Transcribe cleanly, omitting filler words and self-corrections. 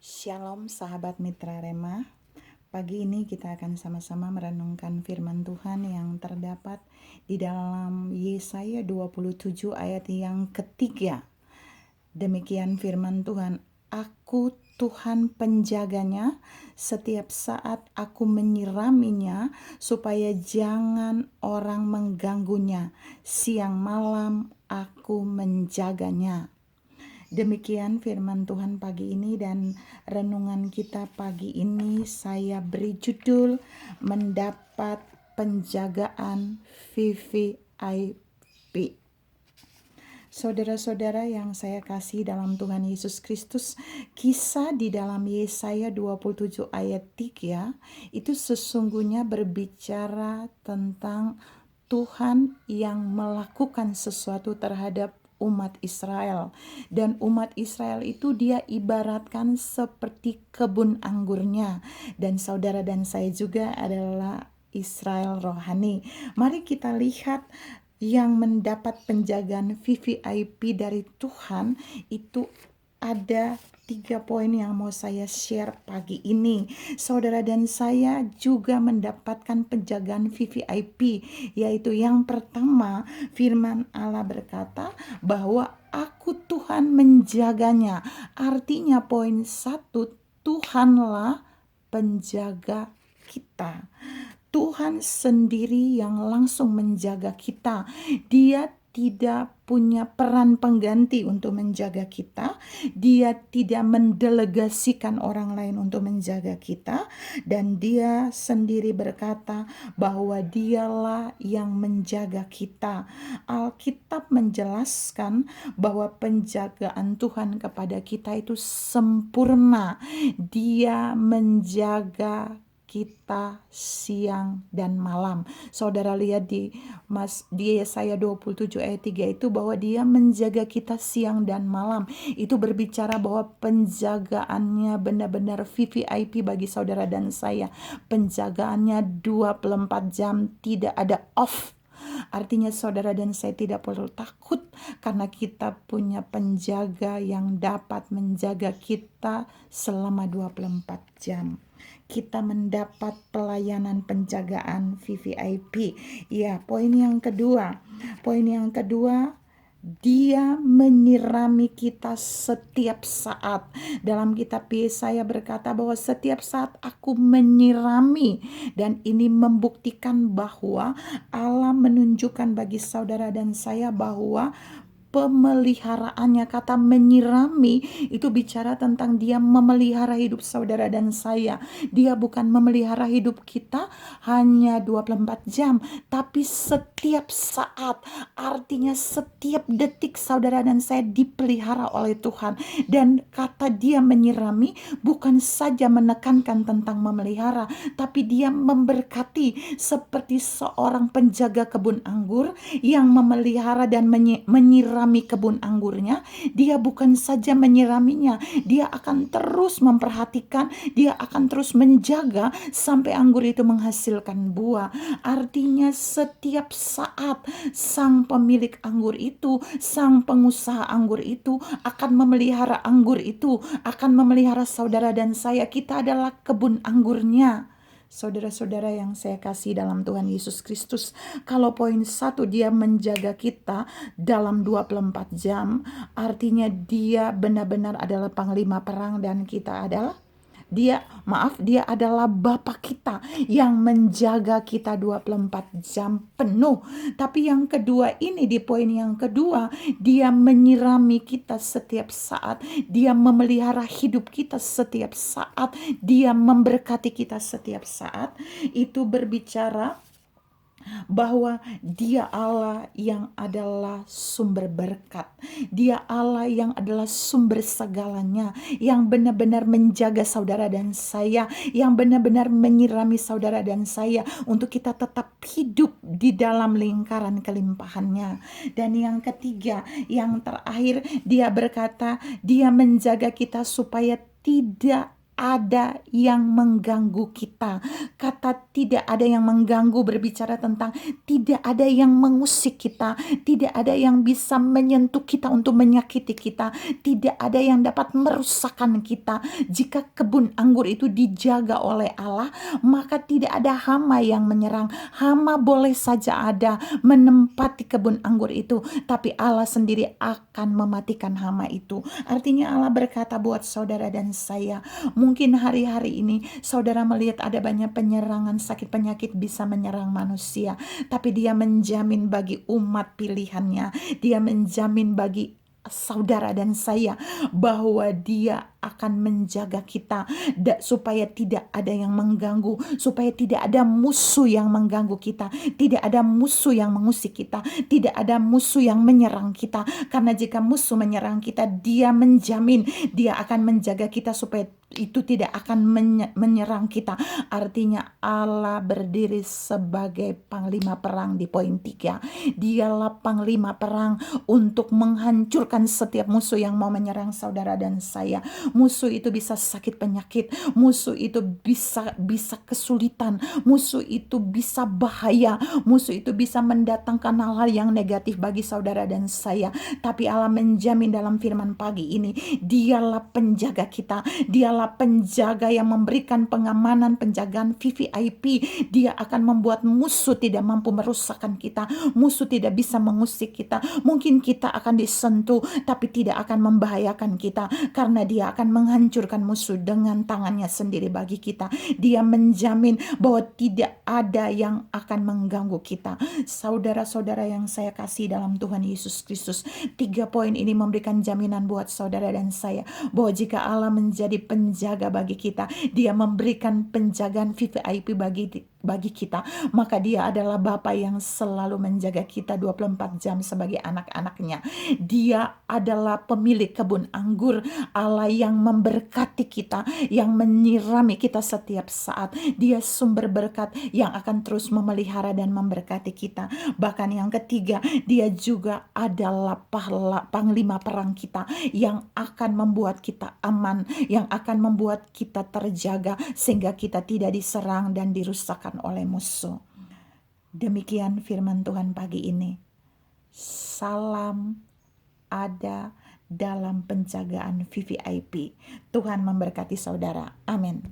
Shalom sahabat Mitra Rema. Pagi ini kita akan sama-sama merenungkan firman Tuhan yang terdapat di dalam Yesaya 27 ayat yang ketiga. Demikian firman Tuhan, Aku Tuhan penjaganya, setiap saat aku menyiraminya supaya jangan orang mengganggunya. Siang malam aku menjaganya. Demikian firman Tuhan pagi ini, dan renungan kita pagi ini saya beri judul mendapat penjagaan VVIP. Saudara-saudara yang saya kasih dalam Tuhan Yesus Kristus, kisah di dalam Yesaya 27 ayat 3 itu sesungguhnya berbicara tentang Tuhan yang melakukan sesuatu terhadap umat Israel. Dan umat Israel itu dia ibaratkan seperti kebun anggurnya. Dan saudara dan saya juga adalah Israel rohani. Mari kita lihat yang mendapat penjagaan VVIP dari Tuhan itu ada 3 poin yang mau saya share pagi ini. Saudara dan saya juga mendapatkan penjagaan VVIP, yaitu yang pertama, firman Allah berkata bahwa Aku Tuhan menjaganya. Artinya poin 1, Tuhanlah penjaga kita. Tuhan sendiri yang langsung menjaga kita. Dia tidak punya peran pengganti untuk menjaga kita. Dia tidak mendelegasikan orang lain untuk menjaga kita. Dan dia sendiri berkata bahwa dialah yang menjaga kita. Alkitab menjelaskan bahwa penjagaan Tuhan kepada kita itu sempurna. Dia menjaga kita siang dan malam. Saudara lihat di Yesaya 27 ayat 3 itu bahwa dia menjaga kita siang dan malam. Itu berbicara bahwa penjagaannya benar-benar VVIP bagi saudara dan saya. Penjagaannya 24 jam, tidak ada off. Artinya saudara dan saya tidak perlu takut karena kita punya penjaga yang dapat menjaga kita selama 24 jam. Kita mendapat pelayanan penjagaan VVIP. Ya, poin yang kedua. Dia menyirami kita setiap saat. Dalam kitab Yesaya berkata bahwa setiap saat aku menyirami. Dan ini membuktikan bahwa Allah menunjukkan bagi saudara dan saya bahwa pemeliharaannya. Kata menyirami itu bicara tentang dia memelihara hidup saudara dan saya. Dia bukan memelihara hidup kita hanya 24 jam, tapi setiap saat. Artinya setiap detik saudara dan saya dipelihara oleh Tuhan. Dan kata dia menyirami bukan saja menekankan tentang memelihara, tapi dia memberkati seperti seorang penjaga kebun anggur yang memelihara dan menyirami kebun anggurnya. Dia bukan saja menyiraminya, dia akan terus memperhatikan, dia akan terus menjaga sampai anggur itu menghasilkan buah. Artinya setiap saat sang pemilik anggur itu, sang pengusaha anggur itu akan memelihara anggur itu, akan memelihara saudara dan saya. Kita adalah kebun anggurnya. Saudara-saudara yang saya kasih dalam Tuhan Yesus Kristus, kalau poin 1 dia menjaga kita dalam 24 jam, artinya dia benar-benar adalah panglima perang dan kita adalah dia adalah Bapa kita yang menjaga kita 24 jam penuh. Tapi yang kedua ini, di poin yang kedua, dia menyirami kita setiap saat. Dia memelihara hidup kita setiap saat. Dia memberkati kita setiap saat. Itu berbicara bahwa dia Allah yang adalah sumber berkat. Dia Allah yang adalah sumber segalanya, yang benar-benar menjaga saudara dan saya, yang benar-benar menyirami saudara dan saya untuk kita tetap hidup di dalam lingkaran kelimpahannya. Dan yang ketiga, yang terakhir, dia berkata, dia menjaga kita supaya tidak ada yang mengganggu kita. Kata tidak ada yang mengganggu berbicara tentang tidak ada yang mengusik kita, tidak ada yang bisa menyentuh kita untuk menyakiti kita, tidak ada yang dapat merusakkan kita. Jika kebun anggur itu dijaga oleh Allah, maka tidak ada hama yang menyerang. Hama boleh saja ada menempati kebun anggur itu, tapi Allah sendiri akan mematikan hama itu. Artinya Allah berkata buat saudara dan saya, mungkin hari-hari ini saudara melihat ada banyak penyerangan, sakit penyakit bisa menyerang manusia, tapi Dia menjamin bagi umat pilihannya, Dia menjamin bagi saudara dan saya bahwa Dia akan menjaga kita supaya tidak ada yang mengganggu, supaya tidak ada musuh yang mengganggu kita, tidak ada musuh yang mengusik kita, tidak ada musuh yang menyerang kita. Karena jika musuh menyerang kita, Dia menjamin Dia akan menjaga kita supaya itu tidak akan menyerang kita. Artinya Allah berdiri sebagai panglima perang di poin 3. Dialah panglima perang untuk menghancurkan setiap musuh yang mau menyerang saudara dan saya. Musuh itu bisa sakit penyakit, musuh itu bisa kesulitan, musuh itu bisa bahaya, musuh itu bisa mendatangkan hal-hal yang negatif bagi saudara dan saya. Tapi Allah menjamin dalam firman pagi ini, Dialah penjaga kita, Dialah penjaga yang memberikan pengamanan, penjagaan VVIP. Dia akan membuat musuh tidak mampu merusakkan kita, musuh tidak bisa mengusik kita. Mungkin kita akan disentuh, tapi tidak akan membahayakan kita, karena Dia akan menghancurkan musuh dengan tangannya sendiri bagi kita. Dia menjamin bahwa tidak ada yang akan mengganggu kita. Saudara-saudara yang saya kasih dalam Tuhan Yesus Kristus, 3 poin ini memberikan jaminan buat saudara dan saya bahwa jika Allah menjadi penjaga bagi kita, Dia memberikan penjagaan VVIP bagi kita, maka Dia adalah Bapa yang selalu menjaga kita 24 jam sebagai anak-anaknya. Dia adalah pemilik kebun anggur, Allah yang memberkati kita, yang menyirami kita setiap saat. Dia sumber berkat yang akan terus memelihara dan memberkati kita. Bahkan yang ketiga, Dia juga adalah panglima perang kita yang akan membuat kita aman, yang akan membuat kita terjaga sehingga kita tidak diserang dan dirusakkan oleh musuh. Demikian firman Tuhan pagi ini. Salam ada dalam penjagaan VVIP. Tuhan memberkati saudara. Amin.